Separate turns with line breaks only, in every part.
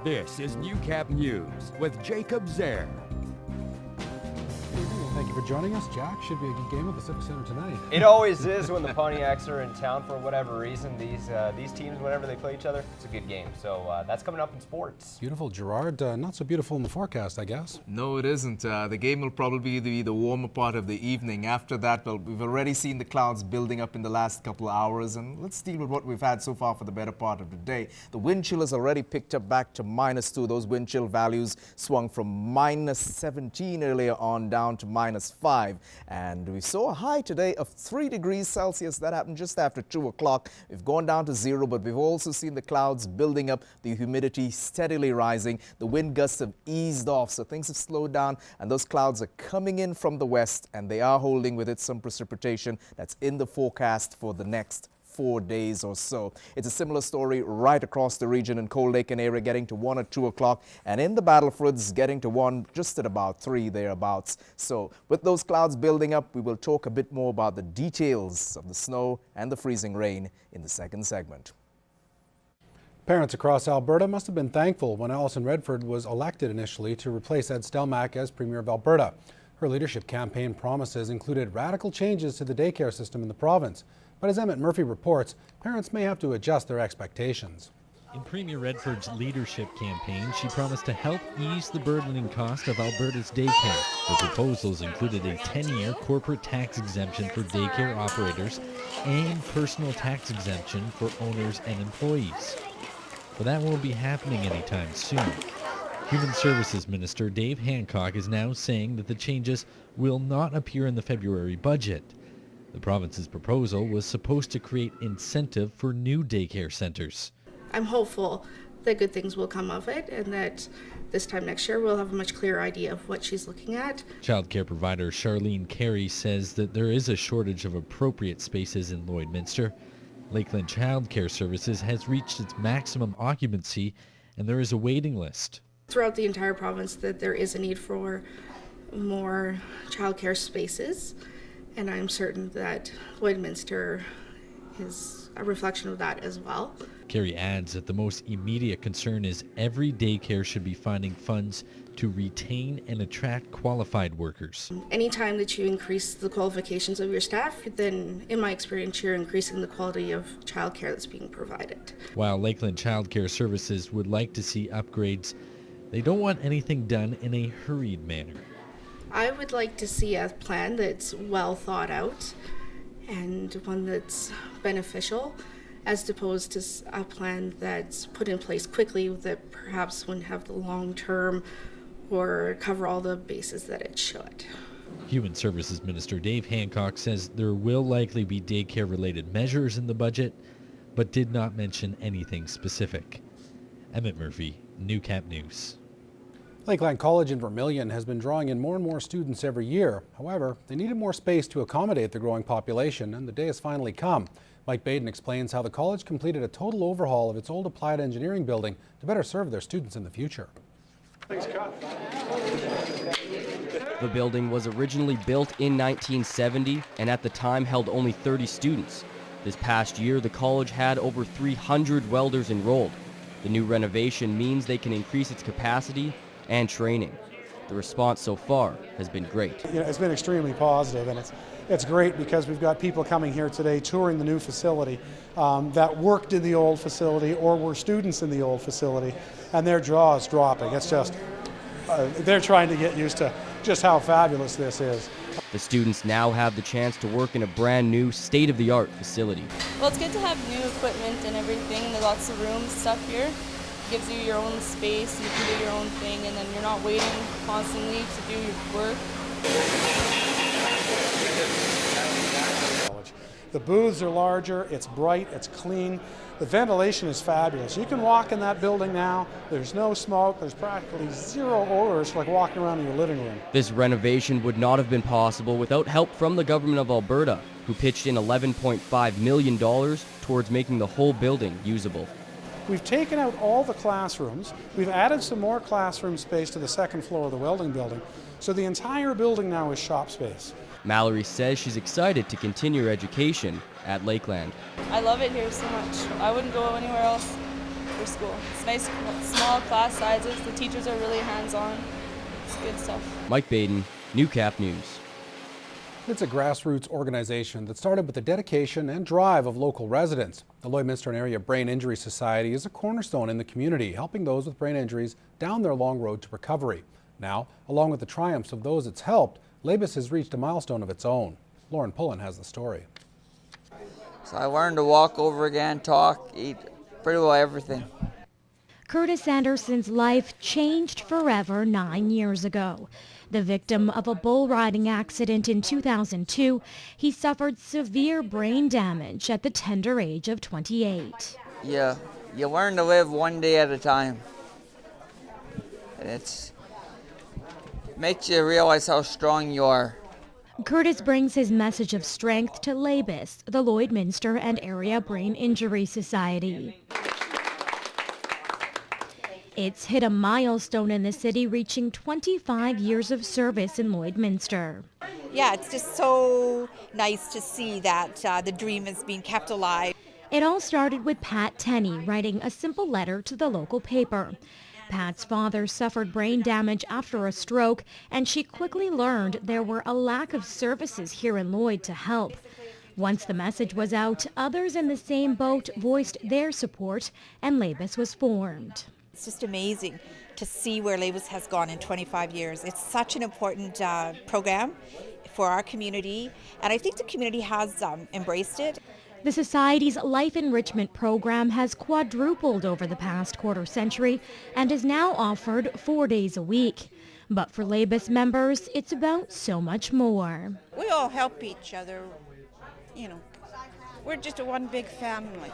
This is Newcap News with Jacob Zaire.
Thank you for joining us, Jack. Should be a good game at the Civic Center tonight.
It always is when the Pontiacs are in town for whatever reason. These teams, whenever they play each other, it's a good game. So that's coming up in sports.
Beautiful, Gerard. Not so beautiful in the forecast, I guess.
No, it isn't. The game will probably be the warmer part of the evening. After that, well, we've already seen the clouds building up in the last couple of hours, and let's deal with what we've had so far for the better part of the day. The wind chill has already picked up back to -2. Those wind chill values swung from -17 earlier on down to -5, and we saw a high today of 3 degrees Celsius. That happened just after 2 o'clock. We've gone down to 0, but we've also seen the clouds building up, the humidity steadily rising. The wind gusts have eased off, so things have slowed down, and those clouds are coming in from the west, and they are holding with it some precipitation that's in the forecast for the next 4 days or so. It's a similar story right across the region in Cold Lake and area, getting to 1 or 2 o'clock, and in the Battlefoods getting to 1 just at about 3 thereabouts. So with those clouds building up, we will talk a bit more about the details of the snow and the freezing rain in the second segment.
Parents across Alberta must have been thankful when Alison Redford was elected initially to replace Ed Stelmach as Premier of Alberta. Her leadership campaign promises included radical changes to the daycare system in the province. But as Emmett Murphy reports, parents may have to adjust their expectations.
In Premier Redford's leadership campaign, she promised to help ease the burdening cost of Alberta's daycare. Her proposals included a 10-year corporate tax exemption for daycare operators and personal tax exemption for owners and employees. But that won't be happening anytime soon. Human Services Minister Dave Hancock is now saying that the changes will not appear in the February budget. The province's proposal was supposed to create incentive for new daycare centres.
I'm hopeful that good things will come of it and that this time next year we'll have a much clearer idea of what she's looking at.
Childcare provider Charlene Carey says that there is a shortage of appropriate spaces in Lloydminster. Lakeland Childcare Services has reached its maximum occupancy and there is a waiting list.
Throughout the entire province that there is a need for more childcare spaces. And I'm certain that Lloydminster is a reflection of that as well.
Carey adds that the most immediate concern is every daycare should be finding funds to retain and attract qualified workers.
Anytime that you increase the qualifications of your staff, then in my experience, you're increasing the quality of childcare that's being provided.
While Lakeland Childcare Services would like to see upgrades, they don't want anything done in a hurried manner.
I would like to see a plan that's well thought out and one that's beneficial, as opposed to a plan that's put in place quickly that perhaps wouldn't have the long term or cover all the bases that it should.
Human Services Minister Dave Hancock says there will likely be daycare-related measures in the budget, but did not mention anything specific. Emmett Murphy, Newcap News.
Lakeland College in Vermilion has been drawing in more and more students every year. However, they needed more space to accommodate the growing population, and the day has finally come. Mike Baden explains how the college completed a total overhaul of its old applied engineering building to better serve their students in the future.
The building was originally built in 1970 and at the time held only 30 students. This past year, the college had over 300 welders enrolled. The new renovation means they can increase its capacity and training. The response so far has been great.
It's been extremely positive, and it's great because we've got people coming here today touring the new facility that worked in the old facility or were students in the old facility, and their jaw is dropping. It's just, they're trying to get used to just how fabulous this is.
The students now have the chance to work in a brand new state-of-the-art facility.
Well, it's good to have new equipment and everything. There's lots of rooms, stuff here. Gives you your own space, you can do your own thing, and then you're not waiting constantly to do your work.
The booths are larger, it's bright, it's clean. The ventilation is fabulous. You can walk in that building now, there's no smoke, there's practically zero odors like walking around in your living room.
This renovation would not have been possible without help from the government of Alberta, who pitched in $11.5 million towards making the whole building usable.
We've taken out all the classrooms. We've added some more classroom space to the second floor of the welding building. So the entire building now is shop space.
Mallory says she's excited to continue her education at Lakeland.
I love it here so much. I wouldn't go anywhere else. for school. It's nice, small class sizes. The teachers are really hands-on. It's good stuff.
Mike Baden, Newcap News.
It's a grassroots organization that started with the dedication and drive of local residents. The Lloydminster and Area Brain Injury Society is a cornerstone in the community, helping those with brain injuries down their long road to recovery. Now, along with the triumphs of those it's helped, Labus has reached a milestone of its own. Lauren Pullen has the story.
So I learned to walk over again, talk, eat, pretty well everything.
Curtis Anderson's life changed forever 9 years ago. The victim of a bull riding accident in 2002, he suffered severe brain damage at the tender age of 28.
Yeah, you learn to live one day at a time. And it makes you realize how strong you are.
Curtis brings his message of strength to Labus, the Lloydminster and Area Brain Injury Society. It's hit a milestone in the city, reaching 25 years of service in Lloydminster.
Yeah, it's just so nice to see that the dream is being kept alive.
It all started with Pat Tenney writing a simple letter to the local paper. Pat's father suffered brain damage after a stroke, and she quickly learned there were a lack of services here in Lloyd to help. Once the message was out, others in the same boat voiced their support, and Labus was formed.
It's just amazing to see where Labus has gone in 25 years. It's such an important program for our community, and I think the community has embraced it.
The Society's life enrichment program has quadrupled over the past quarter century and is now offered 4 days a week. But for Labus members, it's about so much more.
We all help each other, you know. We're just a one big family.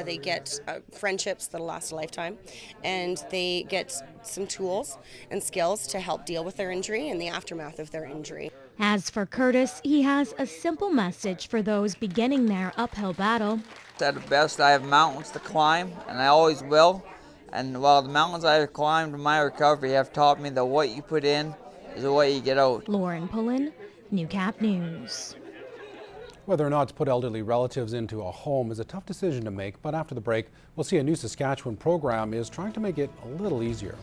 They get friendships that'll last a lifetime, and they get some tools and skills to help deal with their injury and the aftermath of their injury.
As for Curtis, he has a simple message for those beginning their uphill battle.
At the best, I have mountains to climb, and I always will. And while the mountains I have climbed in my recovery have taught me that what you put in is what you get out.
Lauren Pullen, Newcap News.
Whether or not to put elderly relatives into a home is a tough decision to make, but after the break, we'll see a new Saskatchewan program is trying to make it a little easier.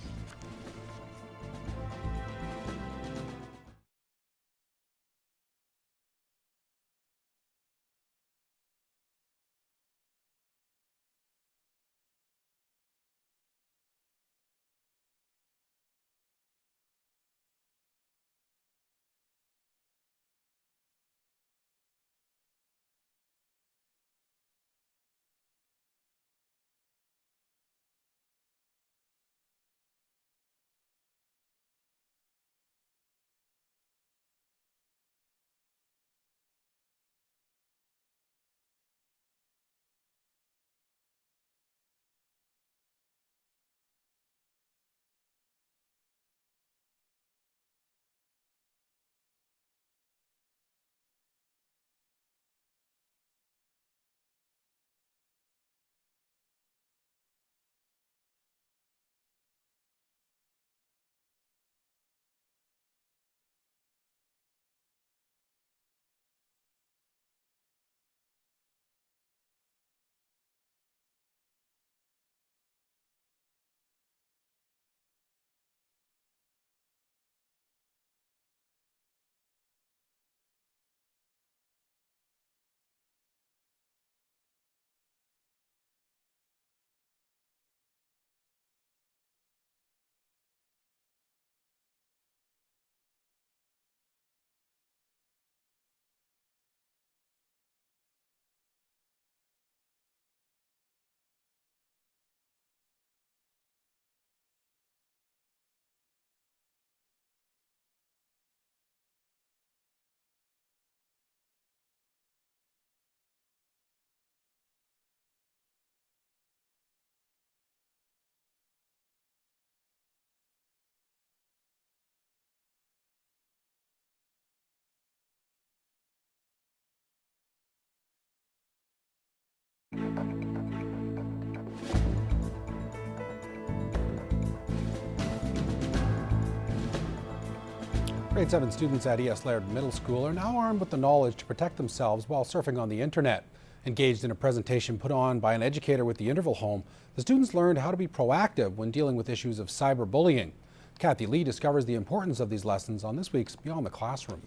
Grade 7 students at E.S. Laird Middle School are now armed with the knowledge to protect themselves while surfing on the internet. Engaged in a presentation put on by an educator with the Interval Home, the students learned how to be proactive when dealing with issues of cyberbullying. Kathy Lee discovers the importance of these lessons on this week's Beyond the Classroom.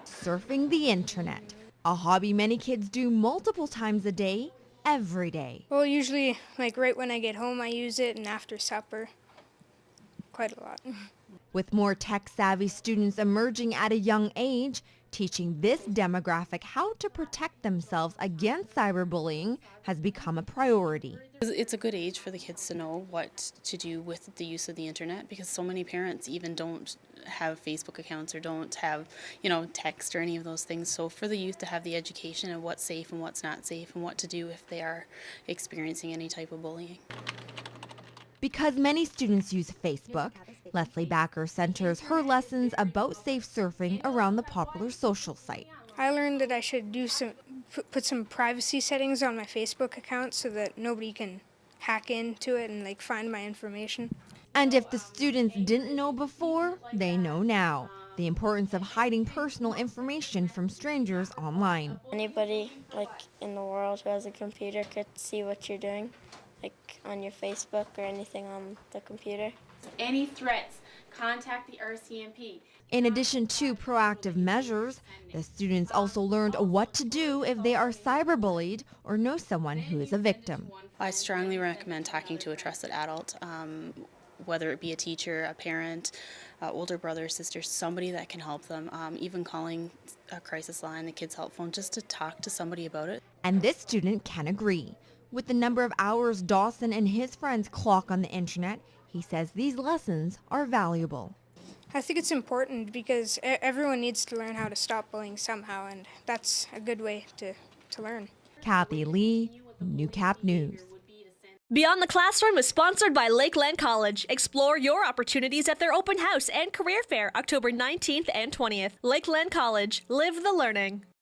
Surfing the internet, a hobby many kids do multiple times a day, every day.
Well, usually, like right when I get home, I use it, and after supper, quite a lot.
With more tech-savvy students emerging at a young age, teaching this demographic how to protect themselves against cyberbullying has become a priority.
It's a good age for the kids to know what to do with the use of the internet, because so many parents even don't have Facebook accounts or don't have, text or any of those things. So for the youth to have the education of what's safe and what's not safe and what to do if they are experiencing any type of bullying.
Because many students use Facebook, Leslie Backer centers her lessons about safe surfing around the popular social site.
I learned that I should put some privacy settings on my Facebook account so that nobody can hack into it and find my information.
And if the students didn't know before, they know now. The importance of hiding personal information from strangers online.
Anybody in the world who has a computer could see what you're doing, on your Facebook or anything on the computer.
Any threats, contact the RCMP.
In addition to proactive measures, the students also learned what to do if they are cyberbullied or know someone who is a victim.
I strongly recommend talking to a trusted adult, whether it be a teacher, a parent, older brother, sister, somebody that can help them, even calling a crisis line, the kids' help phone, just to talk to somebody about it.
And this student can agree. With the number of hours Dawson and his friends clock on the internet, he says these lessons are valuable.
I think it's important because everyone needs to learn how to stop bullying somehow, and that's a good way to learn.
Kathy Lee, Newcap News.
Beyond the Classroom is sponsored by Lakeland College. Explore your opportunities at their open house and career fair October 19th and 20th. Lakeland College. Live the learning.